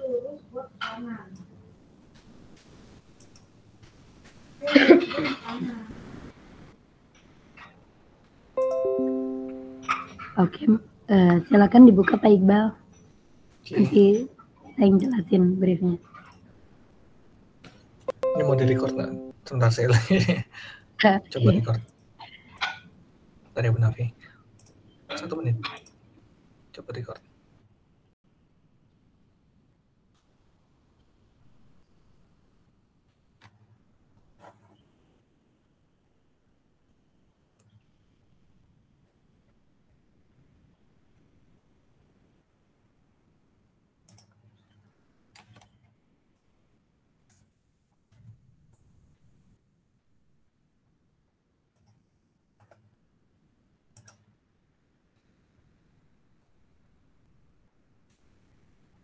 Oke, silakan dibuka Pak Iqbal. Nanti saya jelasin briefnya. Ini mau di-record nggak? Sebentar saya lagi. Coba record. Tadi Bu Nafi. 1 menit. Coba record.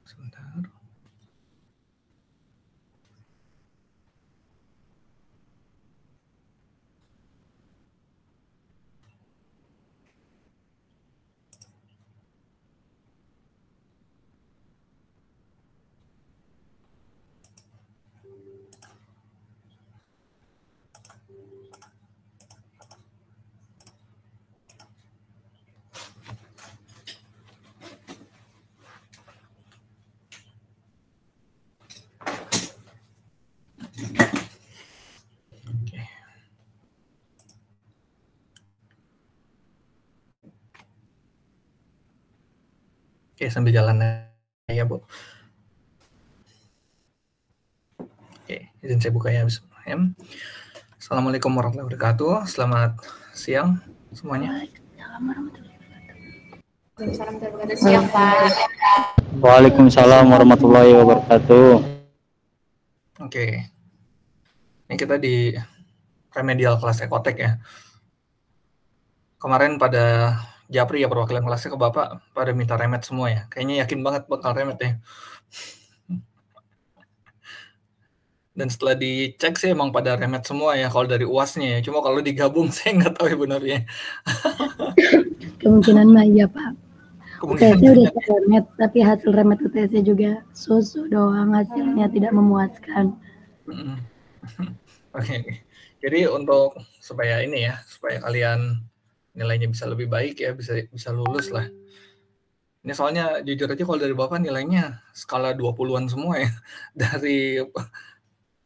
Sebentar. Oke, sambil jalan ya, Bu. Oke, izin saya buka ya. Assalamualaikum warahmatullahi wabarakatuh. Selamat siang semuanya. Siang, Pak. Waalaikumsalam warahmatullahi wabarakatuh. Oke. Ini kita di remedial kelas ekotek ya. Kemarin pada Japri ya perwakilan kelasnya ke Bapak pada minta remet semua ya. Kayaknya yakin banget bakal remet ya. Dan setelah dicek sih emang pada remet semua ya kalau dari UASnya ya. Cuma kalau digabung saya nggak tahu ya benarnya. Kemungkinan mah iya Pak. UTS-nya udah remet, tapi hasil remet UTS-nya juga so-so doang, hasilnya tidak memuaskan. Oke. Jadi untuk supaya ini ya, supaya kalian nilainya bisa lebih baik ya, bisa lulus lah. Ini soalnya jujur aja kalau dari Bapak nilainya skala 20-an semua ya. Dari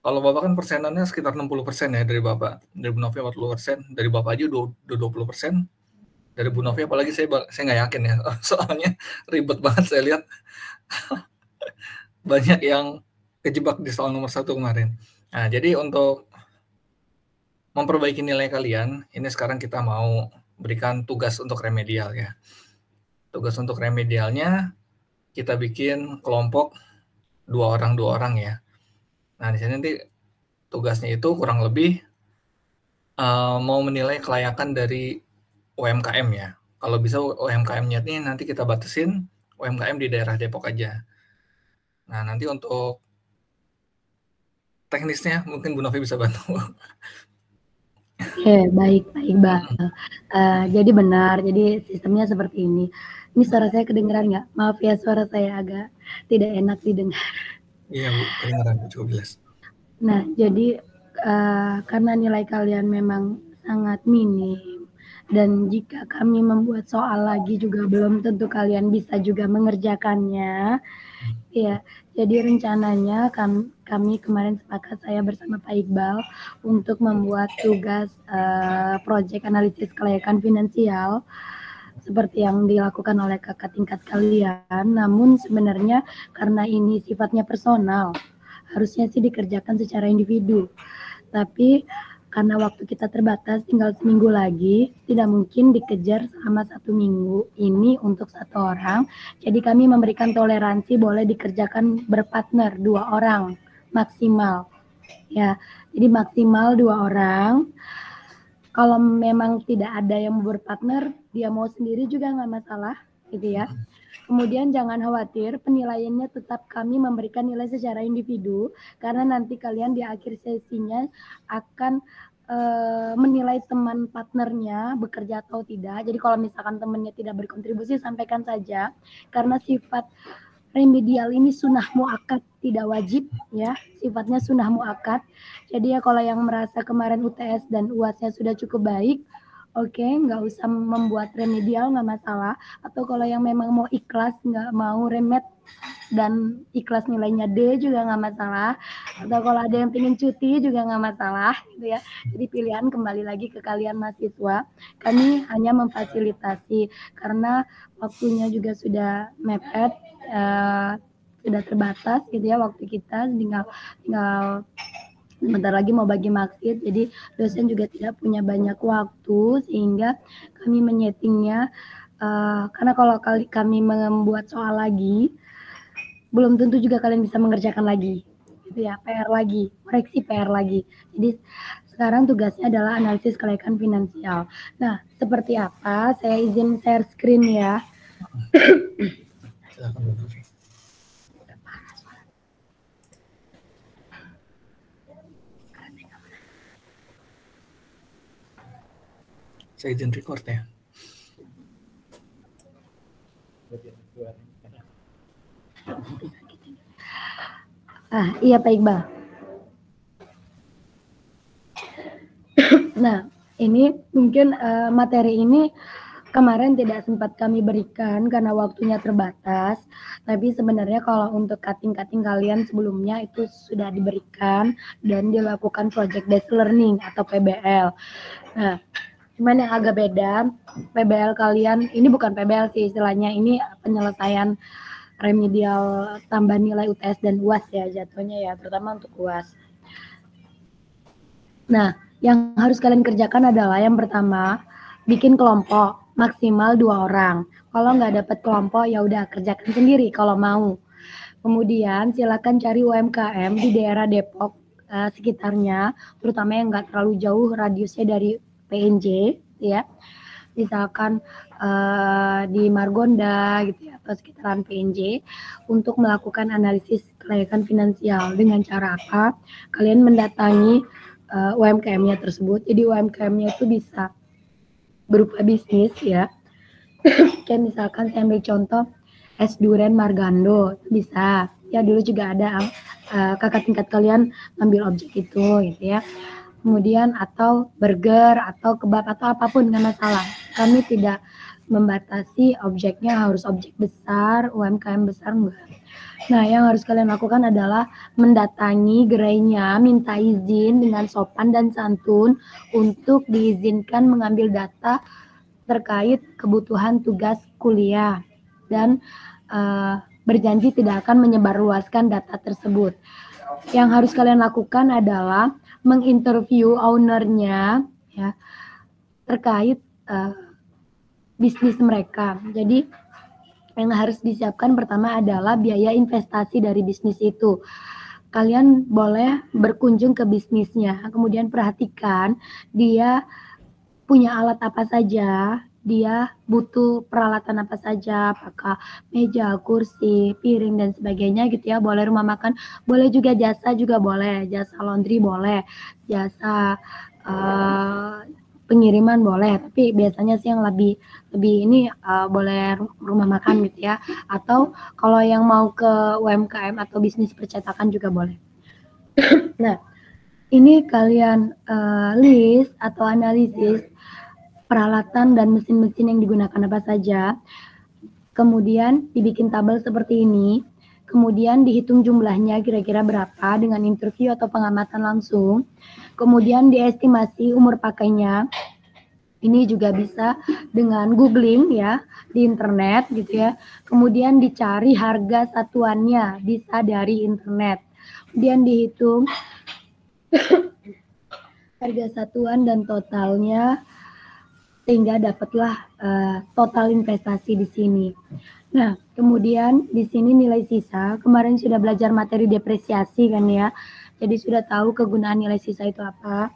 kalau Bapak kan persenannya sekitar 60% ya dari Bapak. Dari Bu Novi 40%, dari Bapak aja udah 20%. Dari Bu Novi apalagi saya nggak yakin ya. Soalnya ribet banget saya lihat. Banyak yang kejebak di soal nomor 1 kemarin. Nah, jadi untuk memperbaiki nilai kalian, ini sekarang kita mau berikan tugas untuk remedial ya. Tugas untuk remedialnya kita bikin kelompok 2 orang ya. Nah, di sini nanti tugasnya itu kurang lebih mau menilai kelayakan dari UMKM ya. Kalau bisa UMKM-nya ini nanti kita batasin UMKM di daerah Depok aja. Nah, nanti untuk teknisnya mungkin Bu Novi bisa bantu. Oke, baik Pak Iqbal. Jadi benar, jadi sistemnya seperti ini. Ini suara saya kedengeran nggak? Maaf ya, suara saya agak tidak enak didengar. Iya Bu, kedengeran cukup jelas. Nah, jadi karena nilai kalian memang sangat minim, dan jika kami membuat soal lagi juga belum tentu kalian bisa juga mengerjakannya. Ya, jadi rencananya kami kemarin sepakat saya bersama Pak Iqbal untuk membuat tugas proyek analisis kelayakan finansial seperti yang dilakukan oleh kakak tingkat kalian. Namun sebenarnya karena ini sifatnya personal, harusnya sih dikerjakan secara individu. Tapi karena waktu kita terbatas, tinggal seminggu lagi, tidak mungkin dikejar selama 1 minggu ini untuk 1 orang. Jadi kami memberikan toleransi boleh dikerjakan berpartner 2 orang maksimal. Ya, jadi maksimal 2 orang. Kalau memang tidak ada yang berpartner, dia mau sendiri juga nggak masalah, gitu ya. Kemudian jangan khawatir, penilaiannya tetap kami memberikan nilai secara individu, karena nanti kalian di akhir sesinya akan menilai teman partnernya bekerja atau tidak. Jadi kalau misalkan temannya tidak berkontribusi, sampaikan saja, karena sifat remedial ini sunnah muakkad, tidak wajib ya, sifatnya sunnah muakkad. Jadi ya kalau yang merasa kemarin UTS dan UASnya sudah cukup baik, oke, nggak usah membuat remedial, nggak masalah. Atau kalau yang memang mau ikhlas, nggak mau remed dan ikhlas nilainya D juga nggak masalah. Atau kalau ada yang pengen cuti juga nggak masalah, gitu ya. Jadi pilihan kembali lagi ke kalian mahasiswa. Kami hanya memfasilitasi karena waktunya juga sudah mepet, sudah terbatas, gitu ya waktu kita. Tinggal sebentar lagi mau bagi maksud, jadi dosen juga tidak punya banyak waktu sehingga kami menyetingnya, karena kalau kami membuat soal lagi belum tentu juga kalian bisa mengerjakan lagi, gitu ya, PR lagi, koreksi PR lagi. Jadi sekarang tugasnya adalah analisis kelayakan finansial. Nah, seperti apa? Saya izin share screen ya. Silakan Bu Novi. Saya izin record ya. Iya Pak Iqbal. Nah, ini mungkin materi ini kemarin tidak sempat kami berikan karena waktunya terbatas. Tapi sebenarnya kalau untuk cutting-cutting kalian sebelumnya itu sudah diberikan dan dilakukan project based learning atau PBL. Nah, cuman yang agak beda, PBL kalian, ini bukan PBL sih istilahnya, ini penyelesaian remedial tambah nilai UTS dan UAS ya jatuhnya ya, terutama untuk UAS. Nah, yang harus kalian kerjakan adalah yang pertama, bikin kelompok maksimal 2 orang. Kalau nggak dapat kelompok, ya udah kerjakan sendiri kalau mau. Kemudian silakan cari UMKM di daerah Depok sekitarnya, terutama yang nggak terlalu jauh radiusnya dari PNJ, ya. Misalkan di Margonda gitu ya, atau sekitaran PNJ, untuk melakukan analisis kelayakan finansial. Dengan cara apa? Kalian mendatangi UMKM-nya tersebut. Jadi UMKM-nya itu bisa berupa bisnis ya. Kayak misalkan saya ambil contoh es durian Margando, bisa. Ya dulu juga ada kakak tingkat kalian ngambil objek itu gitu ya. Kemudian atau burger atau kebab atau apapun nggak masalah. Kami tidak membatasi objeknya harus objek besar, UMKM besar enggak. Nah, yang harus kalian lakukan adalah mendatangi gerainya, minta izin dengan sopan dan santun untuk diizinkan mengambil data terkait kebutuhan tugas kuliah dan berjanji tidak akan menyebarluaskan data tersebut. Yang harus kalian lakukan adalah menginterview ownernya ya terkait bisnis mereka. Jadi yang harus disiapkan pertama adalah biaya investasi dari bisnis itu. Kalian boleh berkunjung ke bisnisnya, kemudian perhatikan dia punya alat apa saja, dia butuh peralatan apa saja, apakah meja, kursi, piring, dan sebagainya gitu ya. Boleh rumah makan, boleh juga jasa juga boleh, jasa laundry boleh, jasa pengiriman boleh, tapi biasanya sih yang lebih ini boleh rumah makan gitu ya. Atau kalau yang mau ke UMKM atau bisnis percetakan juga boleh. Nah, ini kalian list atau analisis peralatan dan mesin-mesin yang digunakan apa saja. Kemudian dibikin tabel seperti ini. Kemudian dihitung jumlahnya kira-kira berapa dengan interview atau pengamatan langsung. Kemudian diestimasi umur pakainya. Ini juga bisa dengan googling ya di internet gitu ya. Kemudian dicari harga satuannya, bisa dari internet. Kemudian dihitung harga satuan dan totalnya sehingga dapatlah total investasi di sini. Nah, kemudian di sini nilai sisa. Kemarin sudah belajar materi depresiasi kan ya. Jadi sudah tahu kegunaan nilai sisa itu apa.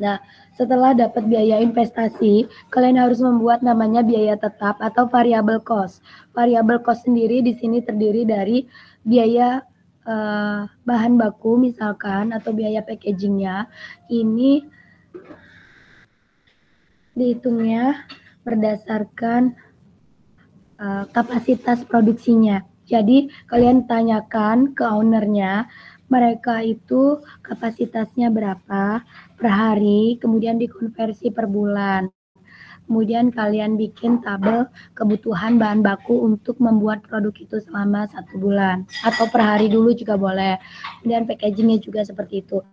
Nah, setelah dapat biaya investasi, kalian harus membuat namanya biaya tetap atau variable cost. Variable cost sendiri di sini terdiri dari biaya bahan baku misalkan atau biaya packagingnya. Ini dihitungnya berdasarkan kapasitas produksinya. Jadi kalian tanyakan ke ownernya, mereka itu kapasitasnya berapa per hari, kemudian dikonversi per bulan. Kemudian kalian bikin tabel kebutuhan bahan baku untuk membuat produk itu selama 1 bulan. Atau per hari dulu juga boleh. Kemudian packagingnya juga seperti itu.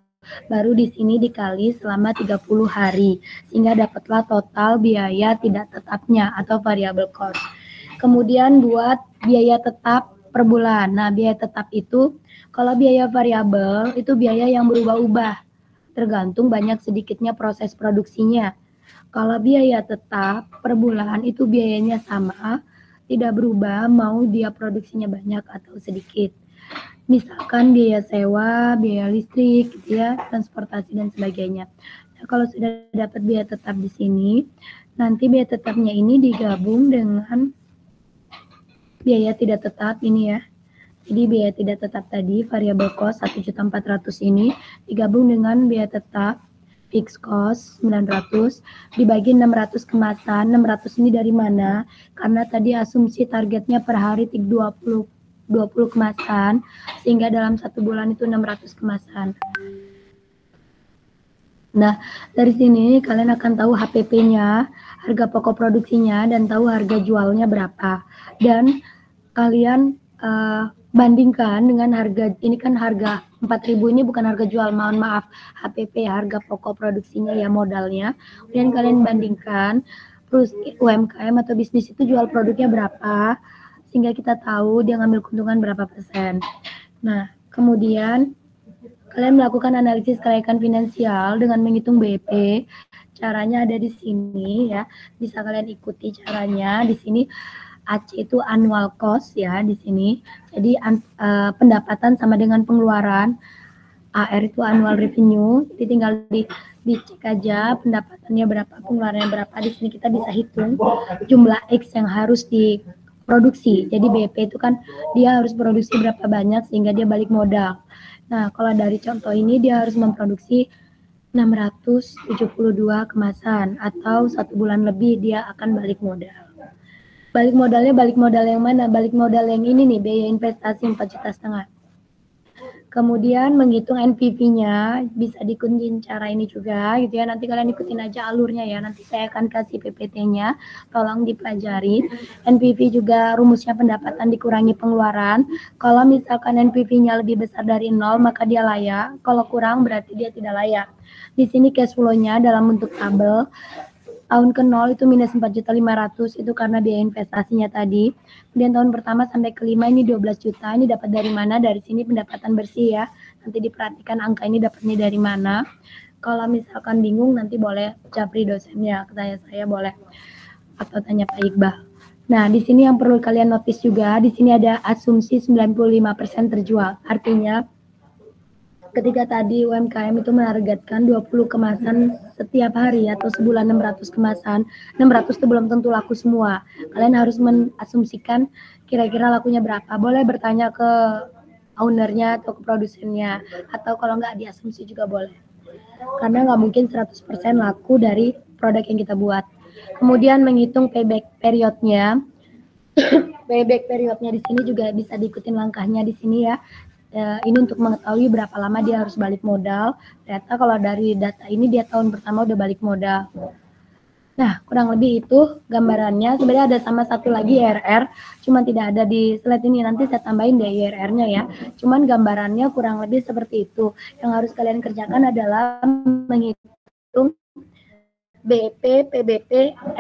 Baru di sini dikali selama 30 hari. Sehingga dapatlah total biaya tidak tetapnya atau variable cost. Kemudian buat biaya tetap per bulan. Nah, biaya tetap itu, kalau biaya variabel itu biaya yang berubah-ubah. Tergantung banyak sedikitnya proses produksinya. Kalau biaya tetap per bulan itu biayanya sama, tidak berubah mau dia produksinya banyak atau sedikit. Misalkan biaya sewa, biaya listrik, gitu ya, transportasi dan sebagainya. Nah, kalau sudah dapat biaya tetap di sini, nanti biaya tetapnya ini digabung dengan biaya tidak tetap ini ya. Jadi biaya tidak tetap tadi variable cost 1.400.000 ini digabung dengan biaya tetap fixed cost 900 dibagi 600 kemasan. 600 ini dari mana? Karena tadi asumsi targetnya per hari 20 kemasan sehingga dalam 1 bulan itu 600 kemasan. Nah, dari sini kalian akan tahu HPP-nya, harga pokok produksinya dan tahu harga jualnya berapa. Dan kalian bandingkan dengan harga, ini kan harga 4.000 ini bukan harga jual, mohon maaf, HPP, harga pokok produksinya ya modalnya. Kemudian kalian bandingkan terus UMKM atau bisnis itu jual produknya berapa, sehingga kita tahu dia ngambil keuntungan berapa persen. Nah, kemudian kalian melakukan analisis kelaikan finansial dengan menghitung BP. Caranya ada di sini ya, bisa kalian ikuti caranya di sini. AC itu annual cost ya di sini. Jadi pendapatan sama dengan pengeluaran. AR itu annual revenue. Jadi tinggal dicek aja pendapatannya berapa, pengeluarannya berapa. Di sini kita bisa hitung jumlah X yang harus diproduksi. Jadi BP itu kan dia harus produksi berapa banyak sehingga dia balik modal. Nah, kalau dari contoh ini dia harus memproduksi 672 kemasan atau 1 bulan lebih dia akan balik modal. Balik modalnya balik modal yang mana? Balik modal yang ini nih, biaya investasi 4,5 juta. Kemudian menghitung NPV-nya, bisa diikutin cara ini juga gitu ya. Nanti kalian ikutin aja alurnya ya. Nanti saya akan kasih PPT-nya, tolong dipelajari. NPV juga rumusnya pendapatan dikurangi pengeluaran. Kalau misalkan NPV-nya lebih besar dari 0, maka dia layak. Kalau kurang berarti dia tidak layak. Di sini cash flow-nya dalam bentuk tabel. Tahun ke-0 itu minus 4.500.000 itu karena biaya investasinya tadi. Kemudian tahun pertama sampai ke-5 ini 12 juta. Ini dapat dari mana? Dari sini pendapatan bersih ya. Nanti diperhatikan angka ini dapatnya dari mana. Kalau misalkan bingung nanti boleh japri dosennya, tanya saya boleh. Atau tanya Pak Iqbal. Nah, di sini yang perlu kalian notice juga, di sini ada asumsi 95% terjual. Artinya ketika tadi UMKM itu menargetkan 20 kemasan setiap hari atau sebulan 600 kemasan, 600 itu belum tentu laku semua. Kalian harus mengasumsikan kira-kira lakunya berapa. Boleh bertanya ke ownernya atau ke produsennya, atau kalau nggak diasumsi juga boleh. Karena nggak mungkin 100% laku dari produk yang kita buat. Kemudian menghitung payback periodnya. Payback periodnya di sini juga bisa diikutin langkahnya di sini ya. Ini untuk mengetahui berapa lama dia harus balik modal. Ternyata kalau dari data ini dia tahun pertama udah balik modal. Nah, kurang lebih itu gambarannya. Sebenarnya ada sama satu lagi IRR, cuma tidak ada di slide ini. Nanti saya tambahin deh IRR-nya ya. Cuman gambarannya kurang lebih seperti itu. Yang harus kalian kerjakan adalah menghitung BP, PBP,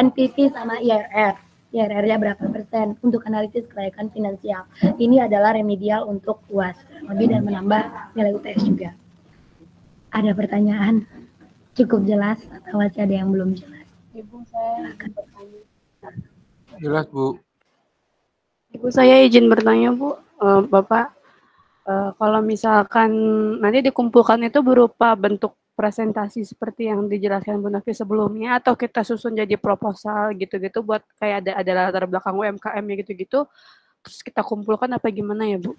NPV sama IRR. IRR-nya berapa persen untuk analisis kelaikan finansial. Ini adalah remedial untuk UAS, lebih dan menambah nilai UTS juga. Ada pertanyaan? Cukup jelas atau masih ada yang belum jelas? Ibu saya akan bertanya. Jelas, Bu. Ibu saya izin bertanya, Bu. Bapak, kalau misalkan nanti dikumpulkan itu berupa bentuk presentasi seperti yang dijelaskan Bu Nafi sebelumnya, atau kita susun jadi proposal gitu-gitu buat kayak ada latar belakang UMKM-nya gitu-gitu, terus kita kumpulkan apa gimana ya, Bu?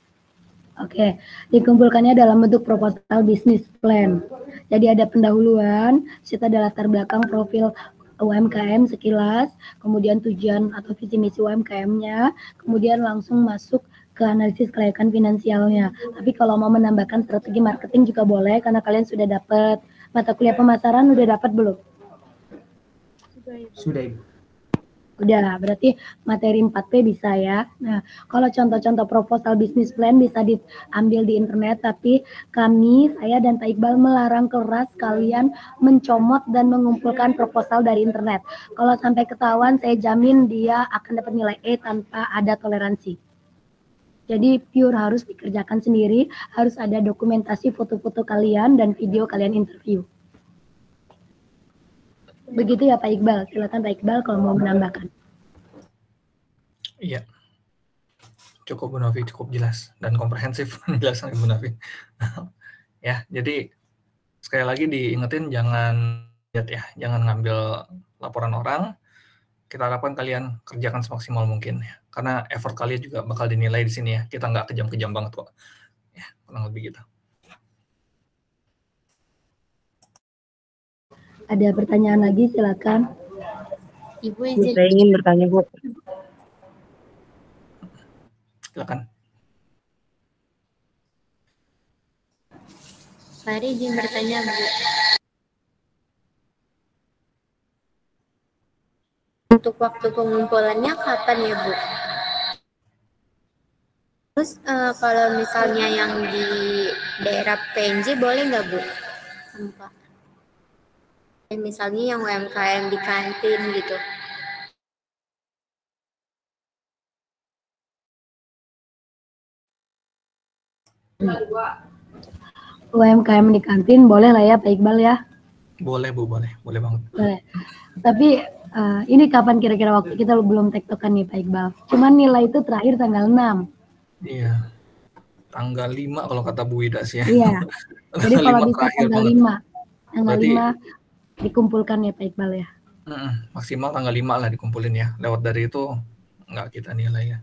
Oke, dikumpulkannya dalam bentuk proposal bisnis plan. Jadi ada pendahuluan, serta ada latar belakang profil UMKM sekilas, kemudian tujuan atau visi misi UMKM-nya, kemudian langsung masuk ke analisis kelayakan finansialnya. Tapi kalau mau menambahkan strategi marketing juga boleh, karena kalian sudah dapat mata kuliah pemasaran, udah dapat belum? Sudah, Ibu. Udah, berarti materi 4P bisa ya. Nah, kalau contoh-contoh proposal bisnis plan bisa diambil di internet, tapi saya dan Pak Iqbal melarang keras kalian mencomot dan mengumpulkan proposal dari internet. Kalau sampai ketahuan, saya jamin dia akan dapat nilai E tanpa ada toleransi. Jadi pure harus dikerjakan sendiri, harus ada dokumentasi foto-foto kalian dan video kalian interview. Begitu ya Pak Iqbal, silakan Pak Iqbal kalau mau menambahkan. Iya, cukup Bu Novi, cukup jelas dan komprehensif penjelasan Bu Novi. Ya, jadi sekali lagi diingetin jangan ngambil laporan orang. Kita harapkan kalian kerjakan semaksimal mungkin ya, karena effort kalian juga bakal dinilai di sini ya. Kita nggak kejam-kejam banget kok. Ya, kurang lebih gitu. Ada pertanyaan lagi, silakan. Ibu izin. Saya ingin bertanya, Bu. Silakan. Fahri izin bertanya, Bu. Untuk waktu pengumpulannya kapan ya, Bu? Terus kalau misalnya yang di daerah PNJ boleh nggak, Bu? Sampah. Misalnya yang UMKM di kantin gitu. UMKM di kantin boleh lah ya Pak Iqbal ya? Boleh Bu, boleh banget. Boleh. Tapi ini kapan kira-kira waktu kita belum tektokan nih Pak Iqbal? Cuman nilai itu terakhir tanggal 6. Iya. Tanggal 5 kalau kata Bu Ida sih ya. Iya. Jadi kalau bisa tanggal 5. Tanggal Berarti 5 dikumpulkan ya Pak Iqbal ya. Maksimal tanggal 5 lah dikumpulin ya. Lewat dari itu nggak kita nilai ya.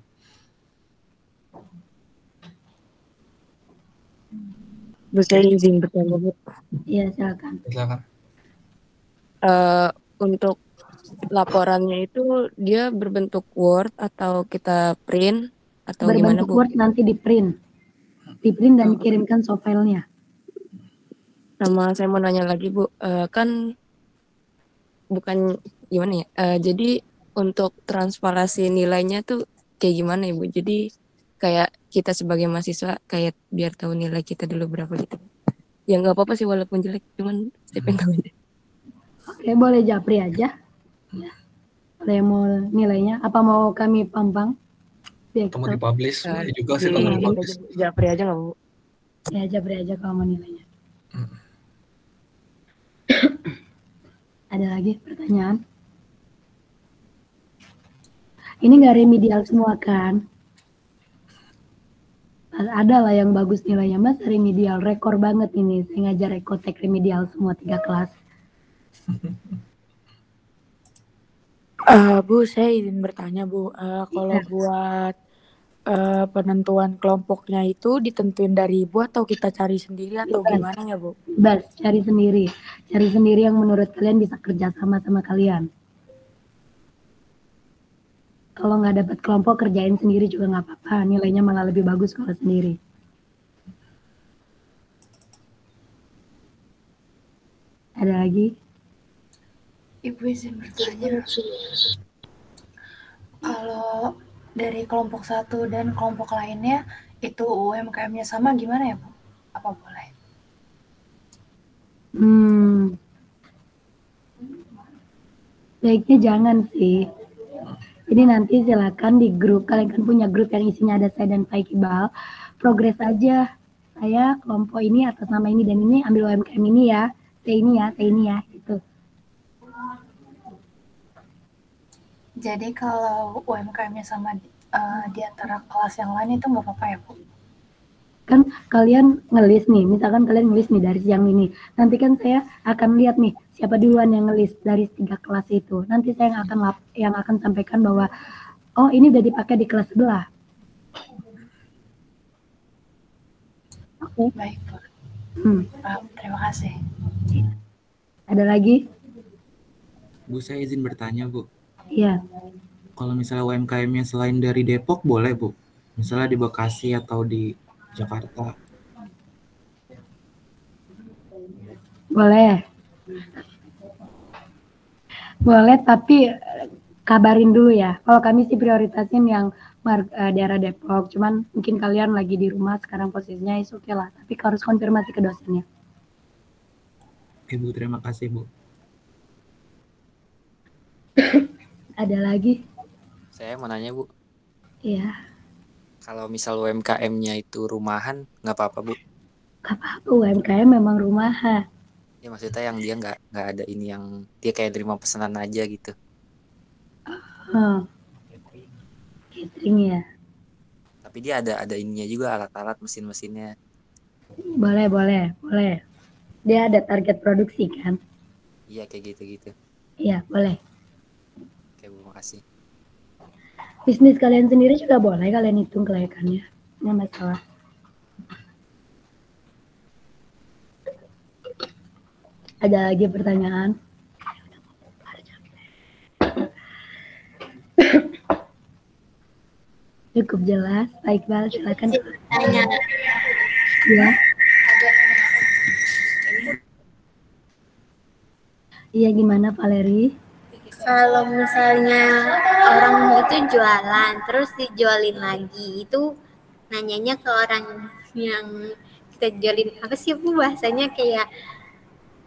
Saya izin bertanya, Bu. Iya, silakan. Silakan. Untuk laporannya itu dia berbentuk Word atau kita print atau gimana, Berbentuk Bu? Word nanti di print dan dikirimkan soft filenya. Sama saya mau nanya lagi, Bu, kan bukan gimana ya? Jadi untuk transparansi nilainya tuh kayak gimana ya, Bu? Jadi kayak kita sebagai mahasiswa kayak biar tahu nilai kita dulu berapa gitu. Ya nggak apa-apa sih walaupun jelek, cuman saya pengen tahu aja. Oke, boleh Japri aja. Ya. Boleh mau nilainya? Apa mau kami pampang? Atau mau dipublish, boleh juga sih kalau mau dipublish. Japri aja nggak, Bu? Ya, Japri aja kalau mau nilainya. Ada lagi pertanyaan? Ini nggak remedial semua kan? Ada lah yang bagus nilainya, Mas. Remedial, rekor banget ini. Saya ngajar ekotek remedial semua 3 kelas. Bu, saya izin bertanya, Bu. Kalau buat penentuan kelompoknya itu ditentuin dari Ibu atau kita cari sendiri atau gimana ya, Bu? Bebas, cari sendiri. Cari sendiri yang menurut kalian bisa kerja sama kalian. Kalau nggak dapat kelompok, kerjain sendiri juga nggak apa-apa. Nilainya malah lebih bagus kalau sendiri. Ada lagi? Ibu izin bertanya. Kalau dari kelompok satu dan kelompok lainnya, itu UMKM-nya sama gimana ya, Bu? Apa boleh? Baiknya jangan sih. Jadi nanti silakan di grup, kalian kan punya grup yang isinya ada saya dan Pak Iqbal, progres aja. Saya kelompok ini atas nama ini dan ini ambil UMKM ini ya, saya ini ya, gitu. Jadi kalau UMKM-nya sama di antara kelas yang lain itu nggak apa-apa ya, Bu? Kan kalian ngelis nih, misalkan kalian ngelis nih dari siang ini. Nanti kan saya akan lihat nih siapa duluan yang ngelis dari 3 kelas itu. Nanti saya yang akan sampaikan bahwa oh ini udah dipakai di kelas sebelah. Oke. Baik, Bu. Terima kasih. Ada lagi? Bu, saya izin bertanya, Bu. Iya. Kalau misalnya UMKM-nya selain dari Depok, boleh, Bu? Misalnya di Bekasi atau di Jakarta. Boleh. Boleh, tapi kabarin dulu ya. Kalau kami sih prioritasin yang daerah Depok. Cuman mungkin kalian lagi di rumah sekarang posisinya, is oke lah. Tapi harus konfirmasi ke dosennya. Oke, Bu. Terima kasih, Bu. Ada lagi? Saya mau nanya, Bu. Iya. Kalau misal UMKM-nya itu rumahan, nggak apa-apa, Bu? Gak apa-apa, UMKM memang rumahan. Ya maksudnya yang dia nggak ada ini, yang dia kayak terima pesanan aja gitu. Catering ya. Tapi dia ada ininya juga, alat-alat mesin-mesinnya. Boleh. Dia ada target produksi kan? Iya kayak gitu-gitu. Iya, boleh. Oke, Bu, makasih. Bisnis kalian sendiri juga boleh kalian hitung kelayakannya. Nggak masalah. Ada lagi pertanyaan? Cukup jelas. Pak Iqbal, silakan. Tanya. Ya. Iya, gimana Valeri? Kalau misalnya orang itu jualan, terus dijualin lagi, itu nanyanya ke orang yang kita jualin apa sih Bu bahasanya, kayak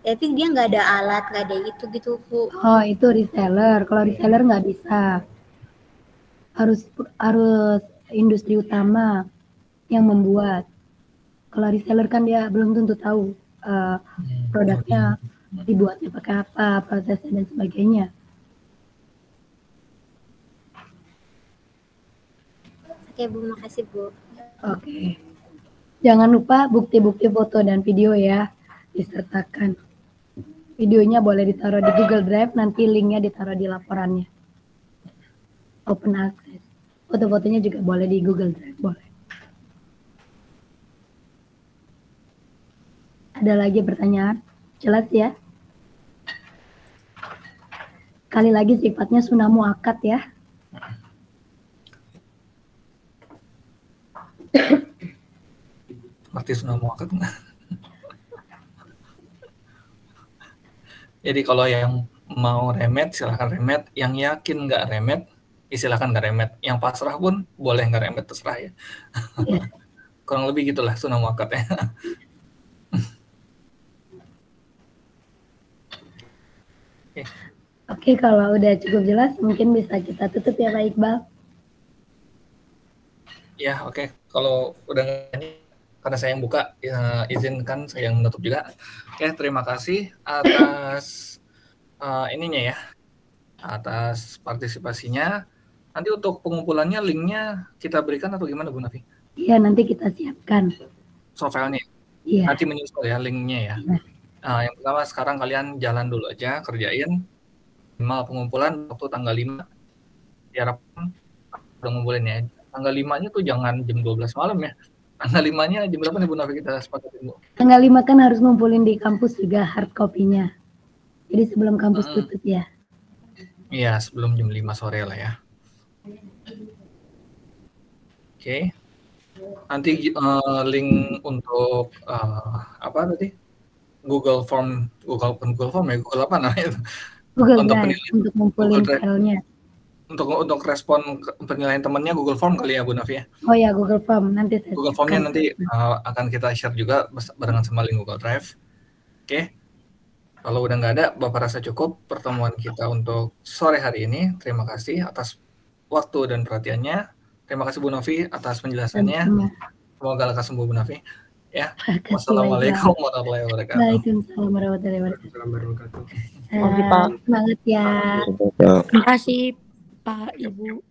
tapi dia nggak ada alat, nggak ada itu gitu Bu. Oh, itu reseller. Kalau reseller nggak bisa. Harus industri utama yang membuat. Kalau reseller kan dia belum tentu tahu produknya dibuatnya pakai apa, prosesnya dan sebagainya. Oke Bu, makasih Bu. Oke. Jangan lupa bukti-bukti foto dan video ya, disertakan. Videonya boleh ditaruh di Google Drive, nanti linknya ditaruh di laporannya. Open access. Foto-fotonya juga boleh di Google Drive, boleh. Ada lagi pertanyaan? Jelas ya? Kali lagi sifatnya sunnah muakkad ya. Ngerti sunnah muakkad nggak? Jadi kalau yang mau remed silahkan remed, yang yakin nggak remed silahkan nggak remed, yang pasrah pun boleh nggak remed, terserah ya. Kurang lebih gitulah sunnah muakkad ya. Oke, kalau udah cukup jelas mungkin bisa kita tutup ya Pak Iqbal. Ya oke. Kalau udah nggak, karena saya yang buka, izinkan saya yang menutup juga. Oke, terima kasih atas ininya ya, atas partisipasinya. Nanti untuk pengumpulannya linknya kita berikan atau gimana Bu Nafi? Iya, nanti kita siapkan. Softfile-nya. Iya. Nanti menyusul ya linknya ya. Yang pertama sekarang kalian jalan dulu aja, kerjain minimal pengumpulan waktu tanggal 5. Diharapkan udah ngumpulin ya. Tanggal 5-nya tuh jangan jam 12 malam ya. Tanggal 5-nya jam berapa nih Bu Nafi kita sepakatin Bu? Tanggal 5 kan harus ngumpulin di kampus juga hard copy-nya. Jadi sebelum kampus tutup ya. Iya, sebelum jam 5 sore lah ya. Oke. Nanti link untuk apa tadi? Google Form ya, Google apa namanya itu? Google untuk Drive, untuk ngumpulin filenya. Untuk respon penilaian temannya Google Form kali ya Bu Nafi ya? Oh ya, Google Form nanti saya Google Formnya nanti akan kita share juga barengan sama link Google Drive. Oke. Kalau udah nggak ada, Bapak rasa cukup pertemuan kita untuk sore hari ini. Terima kasih atas waktu dan perhatiannya. Terima kasih Bu Nafi atas penjelasannya. Semoga lekas sembuh Bu Nafi. Ya. Wassalamualaikum warahmatullahi wabarakatuh. Waalaikumsalam warahmatullahi wabarakatuh. Oke, Pak. Semangat ya. Terima kasih Pak Ibu.